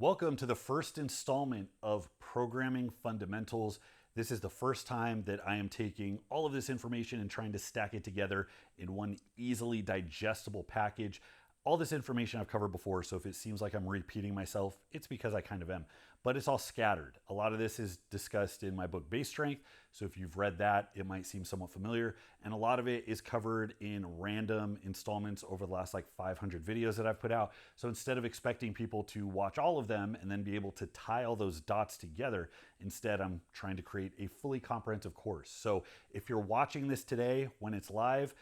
Welcome to the first installment of Programming Fundamentals. This is the first time that I am taking all of this information and trying to stack it together in one easily digestible package. All this information I've covered before, so if it seems like I'm repeating myself, it's because I kind of am. But it's all scattered. A lot of this is discussed in my book, Base Strength, so if you've read that, it might seem somewhat familiar. And a lot of it is covered in random installments over the last 500 videos that I've put out. So instead of expecting people to watch all of them and then be able to tie all those dots together, instead I'm trying to create a fully comprehensive course. So if you're watching this today when it's live,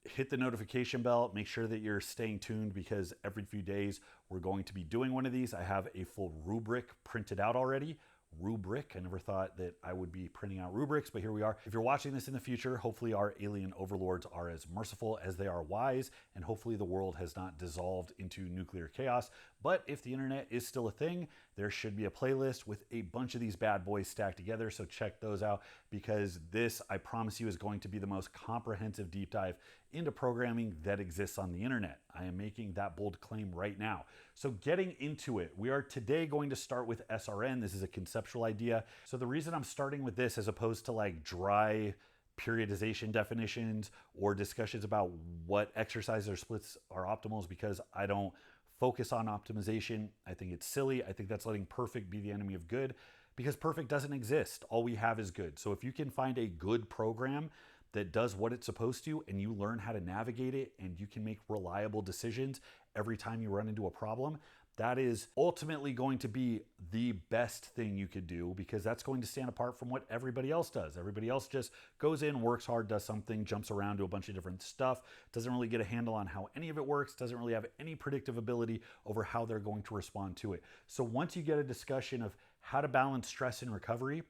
hit the notification bell, make sure that you're staying tuned because every few days we're going to be doing one of these. I have a full rubric printed out already. Rubric. I never thought that I would be printing out rubrics, but here we are. If you're watching this in the future, hopefully our alien overlords are as merciful as they are wise, and hopefully the world has not dissolved into nuclear chaos. But if the internet is still a thing, there should be a playlist with a bunch of these bad boys stacked together, so check those out because this, I promise you, is going to be the most comprehensive deep dive into programming that exists on the internet. I am making that bold claim right now. So getting into it, we are today going to start with SRN. This is a conceptual idea. So the reason I'm starting with this as opposed to dry periodization definitions or discussions about what exercises or splits are optimal is because I don't focus on optimization. I think it's silly. I think that's letting perfect be the enemy of good because perfect doesn't exist. All we have is good. So if you can find a good program that does what it's supposed to and you learn how to navigate it and you can make reliable decisions every time you run into a problem, that is ultimately going to be the best thing you could do because that's going to stand apart from what everybody else does. Everybody else just goes in, works hard, does something, jumps around to a bunch of different stuff, doesn't really get a handle on how any of it works, doesn't really have any predictive ability over how they're going to respond to it. So once you get a discussion of how to balance stress and recovery,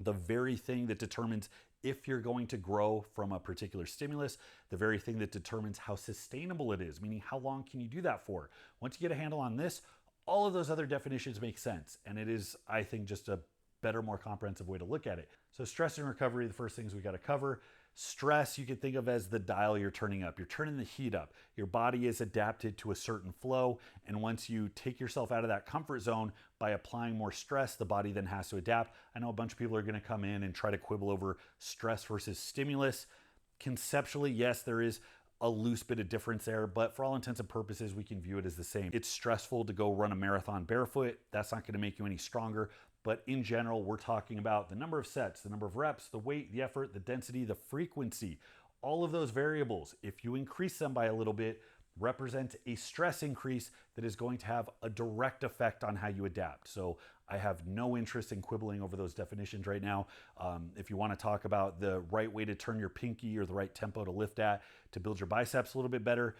the very thing that determines if you're going to grow from a particular stimulus, the very thing that determines how sustainable it is, meaning how long can you do that for. Once you get a handle on this, all of those other definitions make sense. And it is, I think, just a better, more comprehensive way to look at it. So stress and recovery, the first things we got to cover. Stress, you can think of as the dial you're turning up. You're turning the heat up. Your body is adapted to a certain flow. And once you take yourself out of that comfort zone by applying more stress, the body then has to adapt. I know a bunch of people are going to come in and try to quibble over stress versus stimulus. Conceptually, yes, there is a loose bit of difference there, but for all intents and purposes, we can view it as the same. It's stressful to go run a marathon barefoot. That's not going to make you any stronger. But in general, we're talking about the number of sets, the number of reps, the weight, the effort, the density, the frequency, all of those variables. If you increase them by a little bit, represents a stress increase that is going to have a direct effect on how you adapt. So I have no interest in quibbling over those definitions right now. If you want to talk about the right way to turn your pinky or the right tempo to lift at to build your biceps a little bit better,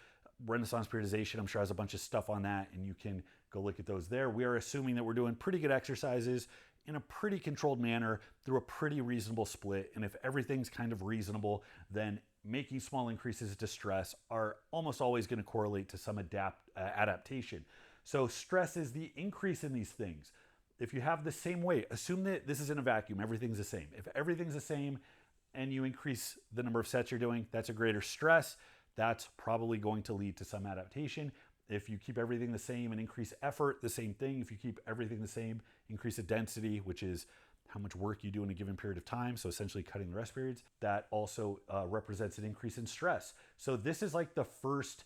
Renaissance periodization, I'm sure, has a bunch of stuff on that, and you can go look at those there. We are assuming that we're doing pretty good exercises in a pretty controlled manner through a pretty reasonable split. And if everything's kind of reasonable, then making small increases to stress are almost always going to correlate to some adaptation. So stress is the increase in these things. If you have the same weight, assume that this is in a vacuum, everything's the same. If everything's the same and you increase the number of sets you're doing, that's a greater stress. That's probably going to lead to some adaptation. If you keep everything the same and increase effort, the same thing. If you keep everything the same, increase the density, which is how much work you do in a given period of time, so essentially cutting the rest periods, that also represents an increase in stress. So this is like the first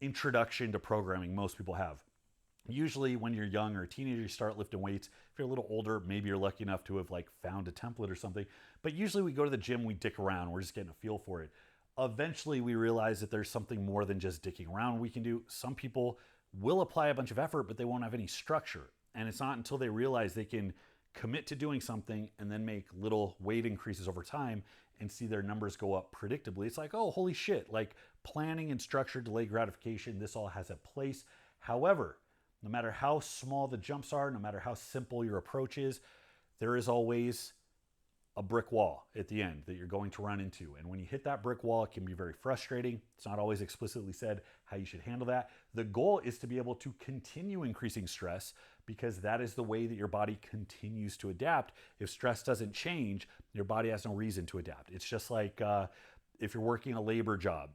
introduction to programming most people have. Usually when you're young or a teenager, you start lifting weights. If you're a little older, maybe you're lucky enough to have found a template or something. But usually we go to the gym, we dick around, we're just getting a feel for it. Eventually we realize that there's something more than just dicking around we can do. Some people will apply a bunch of effort, but they won't have any structure. And it's not until they realize they can commit to doing something and then make little weight increases over time and see their numbers go up predictably. It's like, oh, holy shit, planning and structure, delayed gratification, this all has a place. However, no matter how small the jumps are, no matter how simple your approach is, there is always a brick wall at the end that you're going to run into. And when you hit that brick wall, it can be very frustrating. It's not always explicitly said how you should handle that. The goal is to be able to continue increasing stress because that is the way that your body continues to adapt. If stress doesn't change, your body has no reason to adapt. It's just like if you're working a labor job,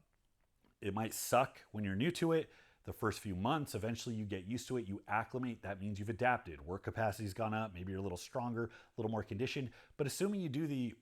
it might suck when you're new to it, the first few months. Eventually you get used to it, you acclimate. That means you've adapted. Work capacity's gone up, maybe you're a little stronger, a little more conditioned. But assuming you do the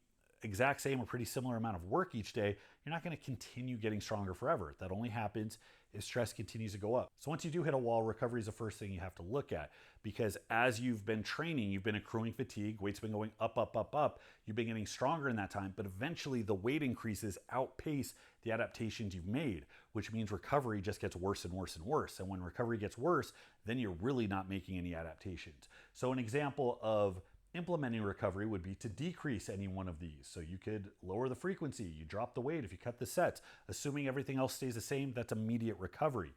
exact same or pretty similar amount of work each day, you're not going to continue getting stronger forever. That only happens if stress continues to go up. So once you do hit a wall, recovery is the first thing you have to look at, because as you've been training, you've been accruing fatigue, weight's been going up, up, up, up. You've been getting stronger in that time, but eventually the weight increases outpace the adaptations you've made, which means recovery just gets worse and worse and worse. And when recovery gets worse, then you're really not making any adaptations. So an example of implementing recovery would be to decrease any one of these. So you could lower the frequency, you drop the weight if you cut the sets. Assuming everything else stays the same, that's immediate recovery.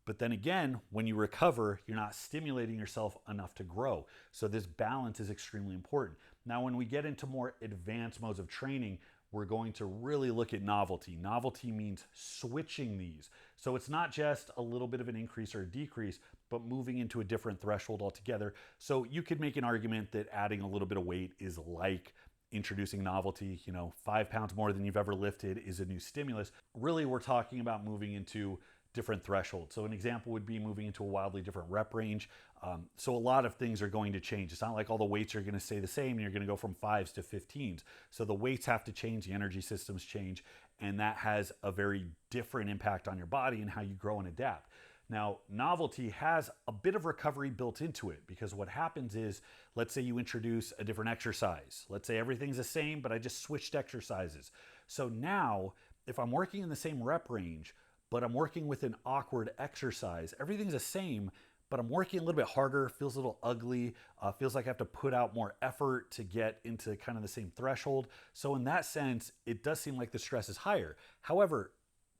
But then again, when you recover, you're not stimulating yourself enough to grow. So this balance is extremely important. Now, when we get into more advanced modes of training, we're going to really look at novelty. Novelty means switching these. So it's not just a little bit of an increase or a decrease, but moving into a different threshold altogether. So you could make an argument that adding a little bit of weight is like introducing novelty. 5 pounds more than you've ever lifted is a new stimulus. Really, we're talking about moving into different thresholds. So an example would be moving into a wildly different rep range. So a lot of things are going to change. It's not like all the weights are going to stay the same and you're going to go from 5s to 15s. So the weights have to change, the energy systems change, and that has a very different impact on your body and how you grow and adapt. Now, novelty has a bit of recovery built into it, because what happens is, let's say you introduce a different exercise. Let's say everything's the same, but I just switched exercises. So now, if I'm working in the same rep range, but I'm working with an awkward exercise, everything's the same, but I'm working a little bit harder, feels a little ugly, feels like I have to put out more effort to get into kind of the same threshold. So in that sense, it does seem like the stress is higher. However,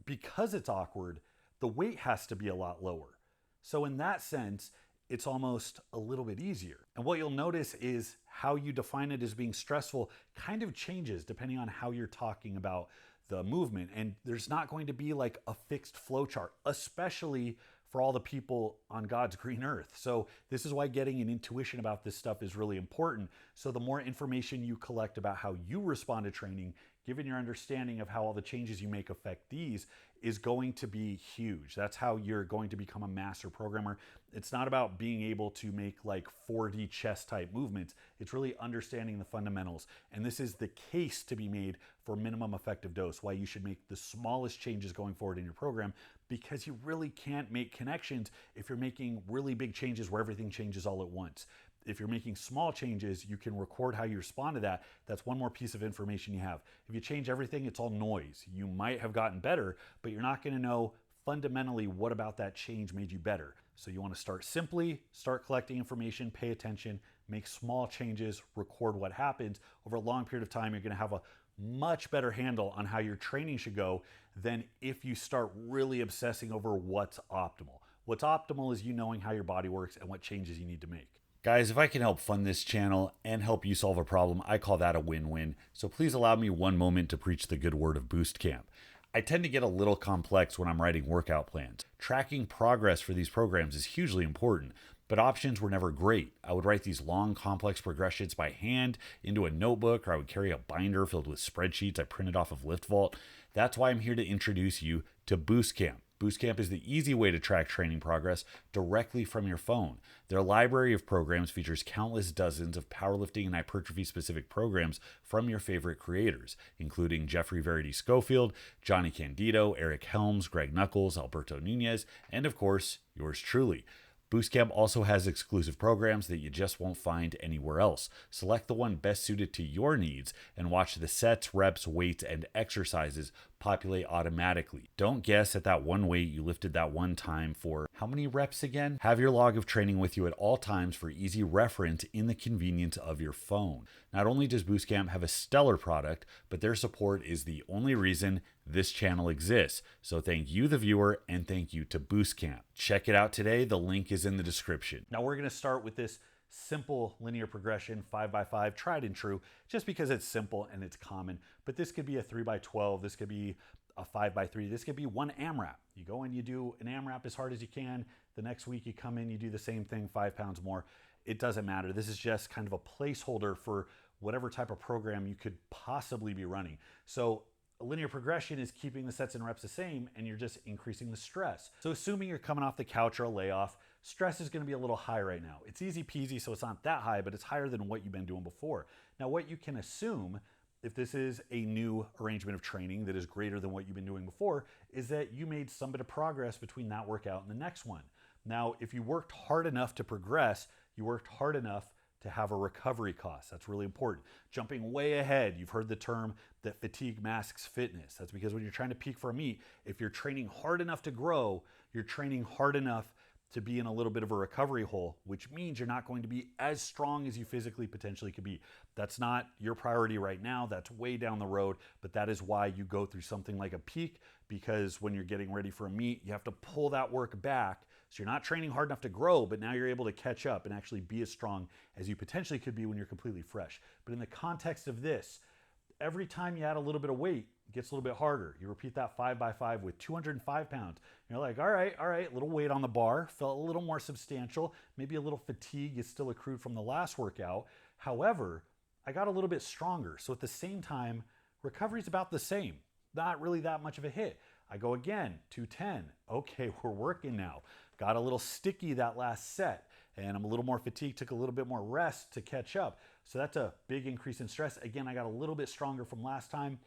because it's awkward, the weight has to be a lot lower. So in that sense, it's almost a little bit easier. And what you'll notice is how you define it as being stressful kind of changes depending on how you're talking about the movement. And there's not going to be like a fixed flow chart, especially for all the people on God's green earth. So this is why getting an intuition about this stuff is really important. So the more information you collect about how you respond to training, given your understanding of how all the changes you make affect these, is going to be huge. That's how you're going to become a master programmer. It's not about being able to make like 4D chess type movements. It's really understanding the fundamentals. And this is the case to be made for minimum effective dose, why you should make the smallest changes going forward in your program, because you really can't make connections if you're making really big changes where everything changes all at once. If you're making small changes, you can record how you respond to that. That's one more piece of information you have. If you change everything, it's all noise. You might have gotten better, but you're not going to know fundamentally what about that change made you better. So you want to start simply, start collecting information, pay attention, make small changes, record what happens. Over a long period of time, you're going to have a much better handle on how your training should go than if you start really obsessing over what's optimal. What's optimal is you knowing how your body works and what changes you need to make. Guys, if I can help fund this channel and help you solve a problem, I call that a win-win. So please allow me one moment to preach the good word of Boostcamp. I tend to get a little complex when I'm writing workout plans. Tracking progress for these programs is hugely important, but options were never great. I would write these long, complex progressions by hand into a notebook, or I would carry a binder filled with spreadsheets I printed off of LiftVault. That's why I'm here to introduce you to Boostcamp. Boostcamp is the easy way to track training progress directly from your phone. Their library of programs features countless dozens of powerlifting and hypertrophy specific programs from your favorite creators, including Jeffrey Verity Schofield, Johnny Candido, Eric Helms, Greg Nuckols, Alberto Nunez, and of course, yours truly. Boostcamp also has exclusive programs that you just won't find anywhere else. Select the one best suited to your needs and watch the sets, reps, weights, and exercises populate automatically. Don't guess at that one weight you lifted that one time for how many reps again? Have your log of training with you at all times for easy reference in the convenience of your phone. Not only does Boostcamp have a stellar product, but their support is the only reason this channel exists. So thank you, the viewer, and thank you to Boostcamp. Check it out today. The link is in the description. Now we're going to start with this simple linear progression, 5x5, tried and true, just because it's simple and it's common. But this could be a 3x12, this could be a 5x3, this could be one AMRAP. You go and you do an AMRAP as hard as you can. The next week you come in, you do the same thing, 5 pounds more. It doesn't matter. This is just kind of a placeholder for whatever type of program you could possibly be running. So A linear progression is keeping the sets and reps the same, and you're just increasing the stress. So assuming you're coming off the couch or a layoff, stress is gonna be a little high right now. It's easy peasy, so it's not that high, but it's higher than what you've been doing before. Now, what you can assume, if this is a new arrangement of training that is greater than what you've been doing before, is that you made some bit of progress between that workout and the next one. Now, if you worked hard enough to progress, you worked hard enough to have a recovery cost. That's really important. Jumping way ahead, you've heard the term that fatigue masks fitness. That's because when you're trying to peak for a meet, if you're training hard enough to grow, you're training hard enough to be in a little bit of a recovery hole, which means you're not going to be as strong as you physically potentially could be. That's not your priority right now. That's way down the road, but that is why you go through something like a peak, because when you're getting ready for a meet, you have to pull that work back. So you're not training hard enough to grow, but now you're able to catch up and actually be as strong as you potentially could be when you're completely fresh. But in the context of this, every time you add a little bit of weight, it gets a little bit harder. You repeat that 5x5 with 205 pounds. You're like, all right, a little weight on the bar, felt a little more substantial. Maybe a little fatigue is still accrued from the last workout. However, I got a little bit stronger. So at the same time, recovery is about the same. Not really that much of a hit. I go again, 210. Okay, we're working now. Got a little sticky that last set, and I'm a little more fatigued, took a little bit more rest to catch up. So that's a big increase in stress. Again, I got a little bit stronger from last time,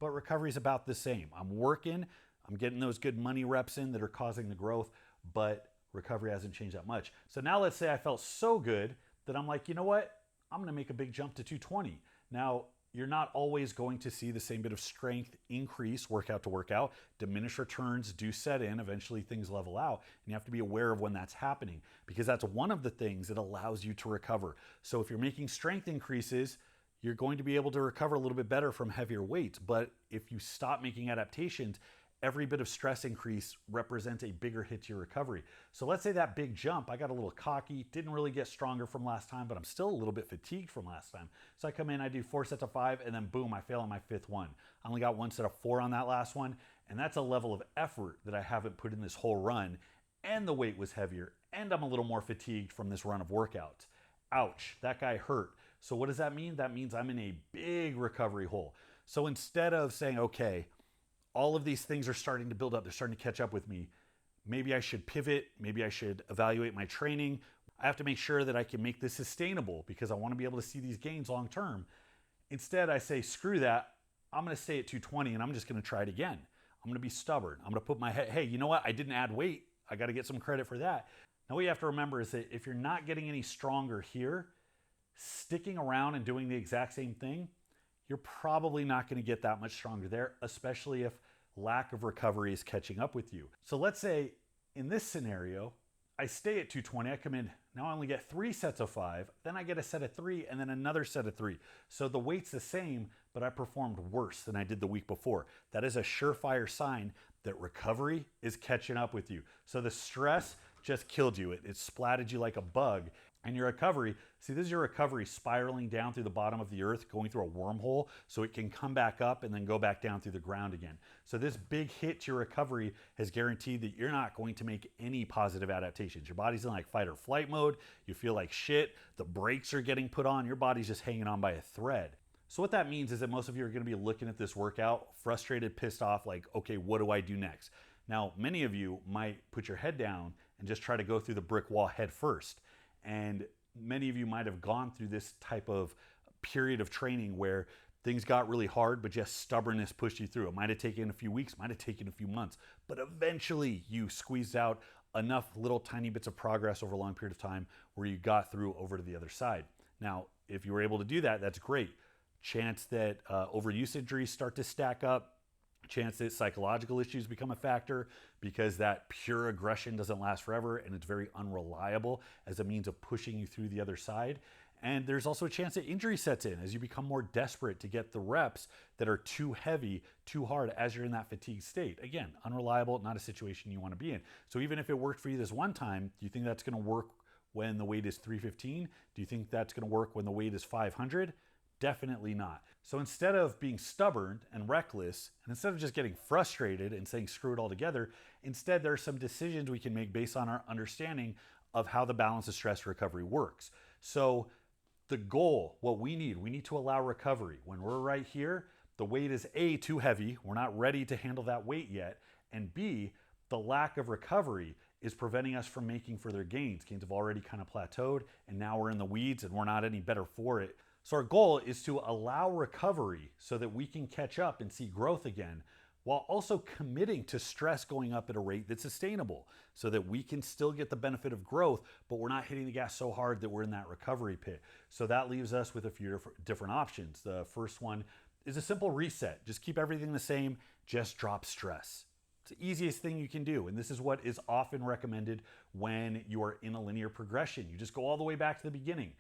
but recovery is about the same. I'm working, I'm getting those good money reps in that are causing the growth, but recovery hasn't changed that much. So now let's say I felt so good that I'm like, you know what? I'm gonna make a big jump to 220. Now, you're not always going to see the same bit of strength increase workout to workout. Diminished returns do set in. Eventually things level out, and you have to be aware of when that's happening, because that's one of the things that allows you to recover. So if you're making strength increases, you're going to be able to recover a little bit better from heavier weights. But if you stop making adaptations, every bit of stress increase represents a bigger hit to your recovery. So let's say that big jump, I got a little cocky, didn't really get stronger from last time, but I'm still a little bit fatigued from last time. So I come in, I do 4 sets of 5, and then boom, I fail on my 5th one. I only got 1 set of 4 on that last one, and that's a level of effort that I haven't put in this whole run, and the weight was heavier, and I'm a little more fatigued from this run of workouts. Ouch, that guy hurt. So what does that mean? That means I'm in a big recovery hole. So instead of saying, okay, all of these things are starting to build up, they're starting to catch up with me, maybe I should pivot, maybe I should evaluate my training. I have to make sure that I can make this sustainable because I want to be able to see these gains long term. Instead, I say, screw that, I'm going to stay at 220 and I'm just going to try it again. I'm going to be stubborn. I'm going to put my head, hey, you know what? I didn't add weight. I got to get some credit for that. Now, what you have to remember is that if you're not getting any stronger here, sticking around and doing the exact same thing, you're probably not going to get that much stronger there, especially if lack of recovery is catching up with you. So let's say in this scenario, I stay at 220, I come in, now I only get 3 sets of 5, then I get a set of 3 and then another set of 3. So the weight's the same, but I performed worse than I did the week before. That is a surefire sign that recovery is catching up with you. So the stress just killed you. It splatted you like a bug. And your recovery, see, this is your recovery spiraling down through the bottom of the earth, going through a wormhole so it can come back up and then go back down through the ground again. So this big hit to your recovery has guaranteed that you're not going to make any positive adaptations. Your body's in like fight or flight mode. You feel like shit. The brakes are getting put on. Your body's just hanging on by a thread. So what that means is that most of you are going to be looking at this workout, frustrated, pissed off, like, okay, what do I do next? Now, many of you might put your head down and just try to go through the brick wall head first. And many of you might have gone through this type of period of training where things got really hard, but just stubbornness pushed you through. It might have taken a few weeks, might have taken a few months, but eventually you squeezed out enough little tiny bits of progress over a long period of time where you got through over to the other side. Now, if you were able to do that, that's great. Chance that overuse injuries start to stack up, chance that psychological issues become a factor because that pure aggression doesn't last forever and it's very unreliable as a means of pushing you through the other side. And there's also a chance that injury sets in as you become more desperate to get the reps that are too heavy, too hard as you're in that fatigue state. Again, unreliable, not a situation you want to be in. So even if it worked for you this one time, do you think that's going to work when the weight is 315? Do you think that's going to work when the weight is 500? Definitely not. So instead of being stubborn and reckless, and instead of just getting frustrated and saying screw it all together, instead there are some decisions we can make based on our understanding of how the balance of stress recovery works. So the goal, what we need to allow recovery. When we're right here, The weight is A, too heavy. We're not ready to handle that weight yet. And B, the lack of recovery is preventing us from making further gains. Gains have already kind of plateaued, and now we're in the weeds and we're not any better for it. So our goal is to allow recovery so that we can catch up and see growth again, while also committing to stress going up at a rate that's sustainable so that we can still get the benefit of growth, but we're not hitting the gas so hard that we're in that recovery pit. So that leaves us with a few different options. The first one is a simple reset. Just keep everything the same, just drop stress. It's the easiest thing you can do. And this is what is often recommended when you are in a linear progression. You just go all the way back to the beginning.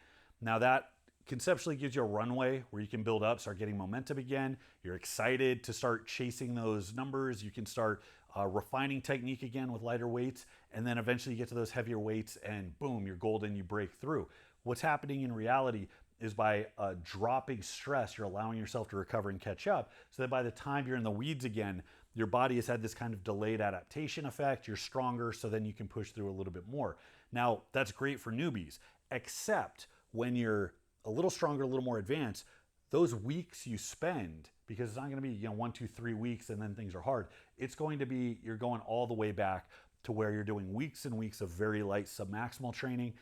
Now that conceptually gives you a runway where you can build up, start getting momentum again. You're excited to start chasing those numbers. You can start refining technique again with lighter weights, and then eventually you get to those heavier weights and boom, you're golden, you break through. What's happening in reality is by dropping stress, you're allowing yourself to recover and catch up so that by the time you're in the weeds again, your body has had this kind of delayed adaptation effect. You're stronger, so then you can push through a little bit more. Now, that's great for newbies, except when you're a little stronger, a little more advanced, those weeks you spend, because it's not going to be 1, 2, 3 weeks and then things are hard. It's going to be, you're going all the way back to where you're doing weeks and weeks of very light submaximal training.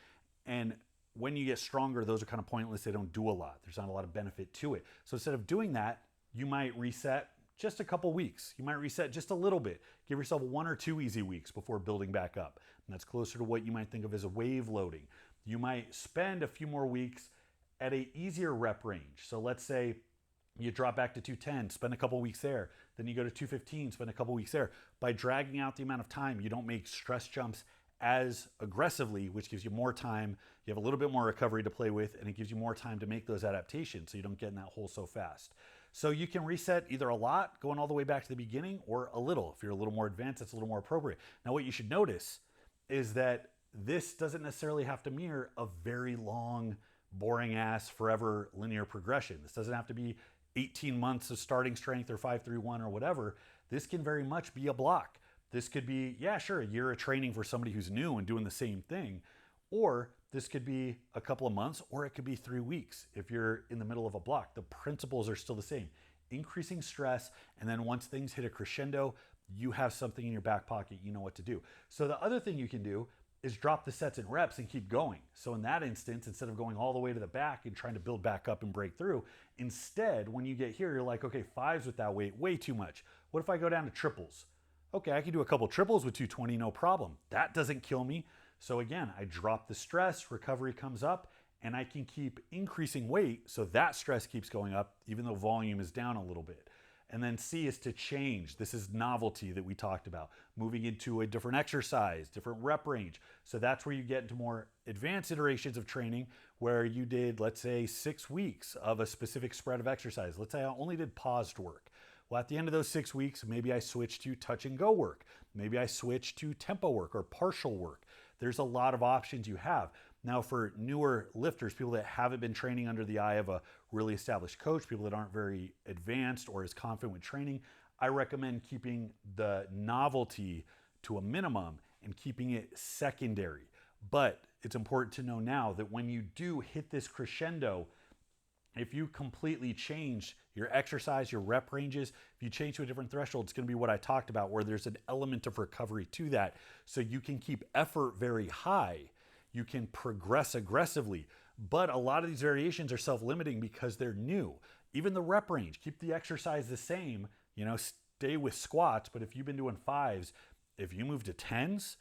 And when you get stronger, those are kind of pointless. They don't do a lot. There's not a lot of benefit to it. So instead of doing that, you might reset just a couple weeks. You might reset just a little bit. Give yourself 1 or 2 easy weeks before building back up. And that's closer to what you might think of as a wave loading. You might spend a few more weeks at an easier rep range. So let's say you drop back to 210, spend a couple weeks there. Then you go to 215, spend a couple weeks there. By dragging out the amount of time, you don't make stress jumps as aggressively, which gives you more time. You have a little bit more recovery to play with, and it gives you more time to make those adaptations so you don't get in that hole so fast. So you can reset either a lot, going all the way back to the beginning, or a little. If you're a little more advanced, it's a little more appropriate. Now, what you should notice is that this doesn't necessarily have to mirror a very long, boring ass, forever linear progression. This doesn't have to be 18 months of starting strength or 5-3-1 or whatever. This can very much be a block. This could be, yeah, sure, a year of training for somebody who's new and doing the same thing. Or this could be a couple of months, or it could be 3 weeks if you're in the middle of a block. The principles are still the same. Increasing stress, and then once things hit a crescendo, you have something in your back pocket, you know what to do. So the other thing you can do is drop the sets and reps and keep going. So in that instance, instead of going all the way to the back and trying to build back up and break through, instead, when you get here, you're like, okay, 5s with that weight, way too much. What if I go down to triples? Okay, I can do a couple triples with 220, no problem. That doesn't kill me. So again, I drop the stress, recovery comes up, and I can keep increasing weight so that stress keeps going up, even though volume is down a little bit. And then C is to change. This is novelty that we talked about, moving into a different exercise, different rep range. So that's where you get into more advanced iterations of training where you did, let's say, 6 weeks of a specific spread of exercise. Let's say I only did paused work. Well, at the end of those 6 weeks, maybe I switched to touch and go work. Maybe I switched to tempo work or partial work. There's a lot of options you have. Now for newer lifters, people that haven't been training under the eye of a really established coach, people that aren't very advanced or as confident with training, I recommend keeping the novelty to a minimum and keeping it secondary. But it's important to know now that when you do hit this crescendo, if you completely change your exercise, your rep ranges, if you change to a different threshold, it's going to be what I talked about, where there's an element of recovery to that. So you can keep effort very high. You can progress aggressively, but a lot of these variations are self-limiting because they're new. Even the rep range, keep the exercise the same, stay with squats, but if you've been doing 5s, if you move to 10s,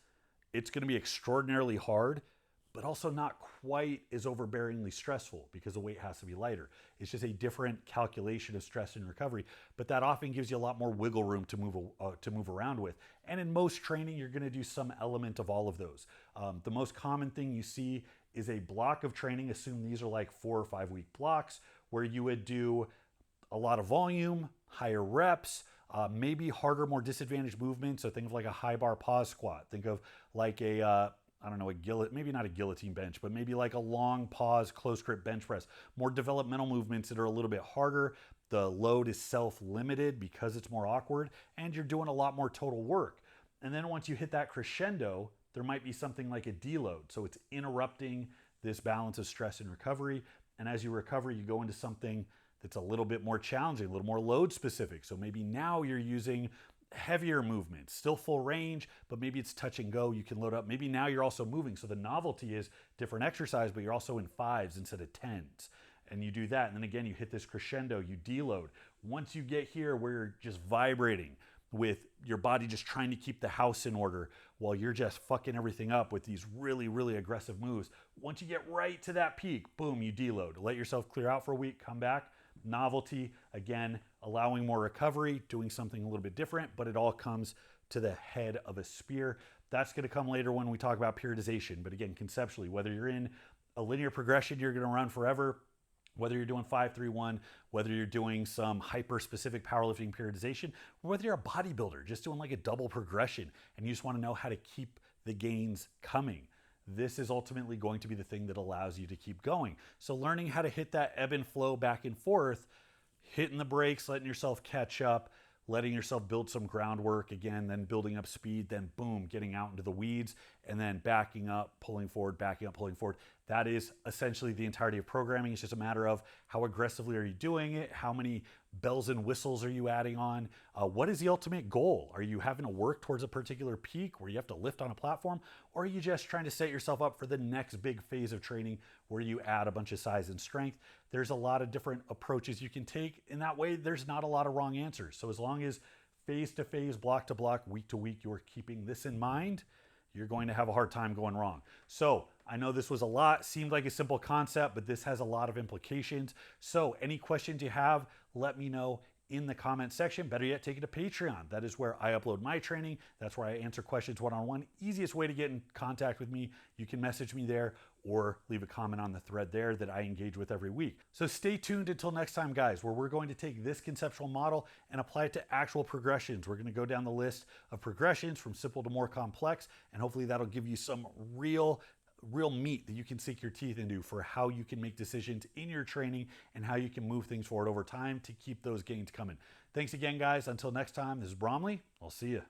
it's going to be extraordinarily hard, but also not quite as overbearingly stressful because the weight has to be lighter. It's just a different calculation of stress and recovery, but that often gives you a lot more wiggle room to move around with. And in most training, you're going to do some element of all of those. The most common thing you see is a block of training. Assume these are like 4 or 5 week blocks where you would do a lot of volume, higher reps, maybe harder, more disadvantaged movements. So think of like a high bar pause squat. Think of like maybe not a guillotine bench, but maybe like a long pause, close grip bench press. More developmental movements that are a little bit harder. The load is self-limited because it's more awkward, and you're doing a lot more total work. And then once you hit that crescendo, there might be something like a deload. So it's interrupting this balance of stress and recovery. And as you recover, you go into something that's a little bit more challenging, a little more load specific. So maybe now you're using heavier movements, still full range, but maybe it's touch and go. You can load up. Maybe now you're also moving. So the novelty is different exercise, but you're also in 5s instead of 10s. And you do that. And then again, you hit this crescendo, you deload. Once you get here where you're just vibrating with your body just trying to keep the house in order while you're just fucking everything up with these really, really aggressive moves. Once you get right to that peak, boom, you deload. Let yourself clear out for a week, come back. Novelty, again, allowing more recovery, doing something a little bit different, but it all comes to the head of a spear. That's going to come later when we talk about periodization. But again, conceptually, whether you're in a linear progression, you're going to run forever, whether you're doing 5-3-1, whether you're doing some hyper-specific powerlifting periodization, or whether you're a bodybuilder, just doing like a double progression, and you just want to know how to keep the gains coming. This is ultimately going to be the thing that allows you to keep going. So learning how to hit that ebb and flow back and forth, hitting the brakes, letting yourself catch up, letting yourself build some groundwork again, then building up speed, then boom, getting out into the weeds, and then backing up, pulling forward, backing up, pulling forward. That is essentially the entirety of programming. It's just a matter of how aggressively are you doing it? How many bells and whistles are you adding on? What is the ultimate goal? Are you having to work towards a particular peak where you have to lift on a platform? Or are you just trying to set yourself up for the next big phase of training where you add a bunch of size and strength? There's a lot of different approaches you can take. In that way, there's not a lot of wrong answers. So as long as phase to phase, block to block, week to week, you're keeping this in mind, you're going to have a hard time going wrong. So I know this was a lot, seemed like a simple concept, but this has a lot of implications. So any questions you have, let me know in the comment section. Better yet, take it to Patreon. That is where I upload my training. That's where I answer questions one-on-one. Easiest way to get in contact with me. You can message me there or leave a comment on the thread there that I engage with every week. So stay tuned until next time, guys, where we're going to take this conceptual model and apply it to actual progressions. We're going to go down the list of progressions from simple to more complex, and hopefully that'll give you some real meat that you can sink your teeth into for how you can make decisions in your training and how you can move things forward over time to keep those gains coming. Thanks again, guys. Until next time, this is Bromley. I'll see you.